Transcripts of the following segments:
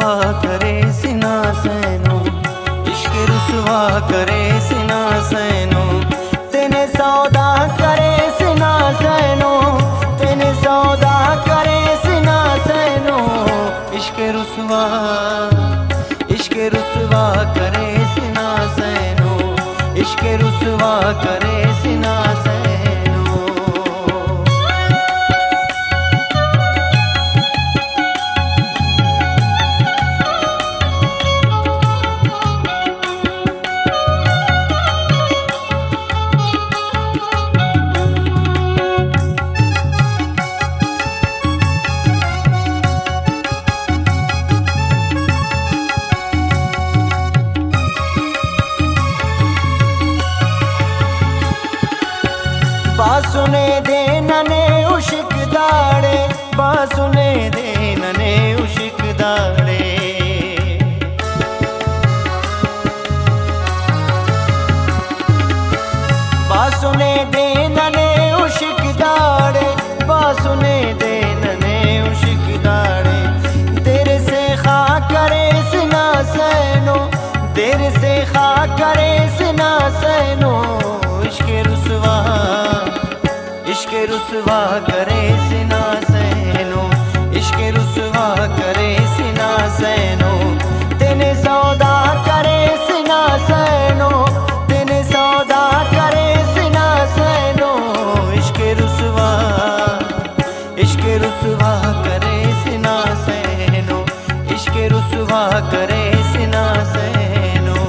रुसवा करे सिना सैनो, इश्क रुसवा करे सिना सैनो, तेने सौदा करे सिना सैनो, तेने सौदा करे सिना सैनो, इश्क रुसवा करे सिना सैनो, इश्क रुसवा करे सिना सैनो। बासुने दे नने उशिक दाड़े, बासुने दे नने उशिक दाड़े, बासुने दे नने उशिक दाड़े, बासुने दे नने उशिक दाड़े, तेरे से खा करे सिना सैनो, तेरे से खा करे सिना सैनो, इश्क रुसवा करे सिना सैनो, इश्क रुसवा करे सिना सैनो, तेने सौदा करे सिना सैनो, तेने सौदा करे सिना सैनो, इश्क रुसवा करे सिना सैनो, इश्क रुसवा करे सिना सैनो।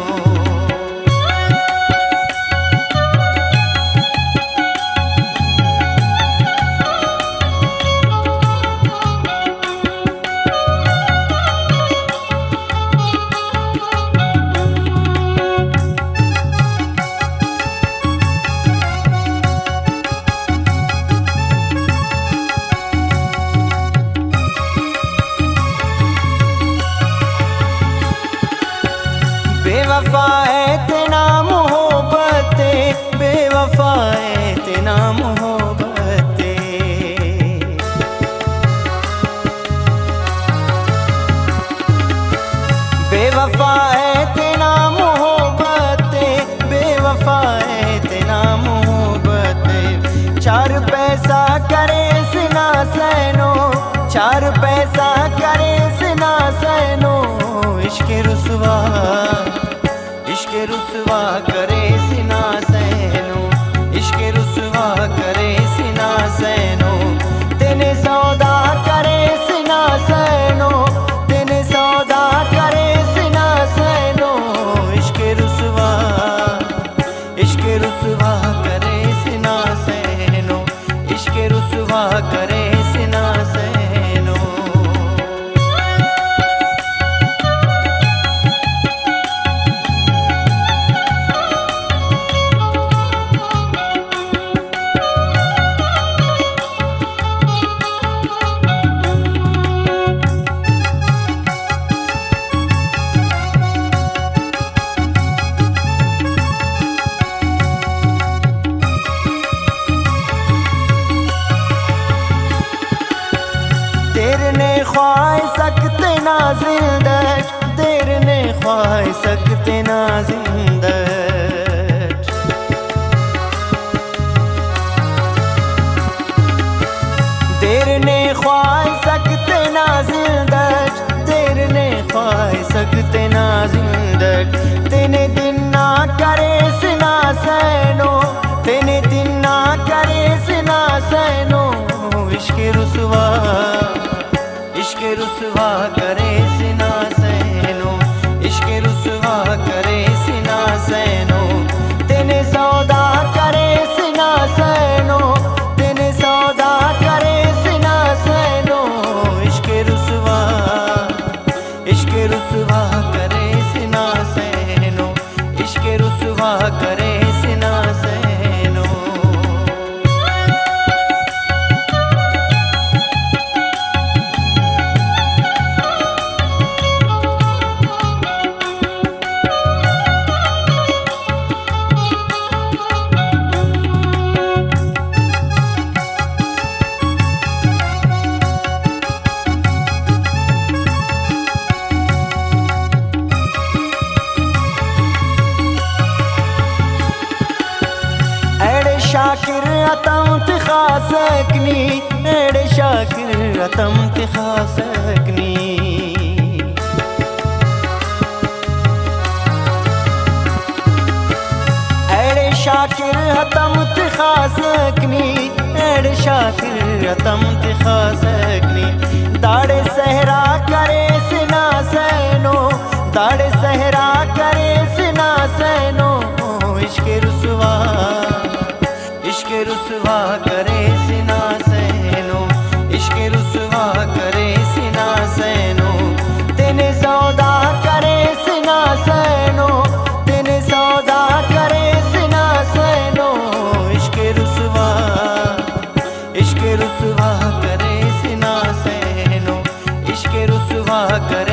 बेवफा है तेना मोहब्बते, बेवफा है तेना मोहब्बते, बेवफा है तेना मोहब्बते, बेवफा है तेना मोहब्बते, चार पैसा करे सिना सैनो, चार पैसा करे सिना सैनो, इश्क रुसवा करे सिना सैनो, इश्क रुसवा करे सिना सैनो, तेने सौदा करे सिना सैनो, तेने सौदा करे सिना सैनो, इश्क रुसवा करे सिना सैनो, इश्क रुसवा करे सिना सैनो। तेरे ने ख्वाह सकते ना जिंदगी, तेरे ने ख्वाह सकते ना जिंदगी, तेरे ने ख्वाह सकते ना जिंदगी, तेरे ने ख्वाह सकते ना जिंदगी, तेने दिन ना करे सिना सैनो, तेने दिन ना करे सिना सैनो, इश्क रुसवा करे सिना सैनो, इश्क रुसवा करे सिना सैनो, तेने सौदा करे सिना सैनो, तेने सौदा करे सिना सैनो, इश्क रुसवा करे सिना सैनो, इश्क रुसवा करे सिना सैनो। हतम तिखासकनी एड़े शाकिर हतम तिखासकनी एड़े शाकिर हतम तिखासकनी एड़े शाकिर हतम तिखासकनी दाड़े सहरा करे सिना सैनो दाड़े सहरा करे सिना सैनो इश्क़ रुसवा करे सिना सैनो इश्क़ रुसवा करे सिना सैनो तेने सौदा करे सिना सैनो तेने सौदा करे सिना सैनो इश्क़ रुसवा करे सिना सैनो इश्क़ रुसवा करे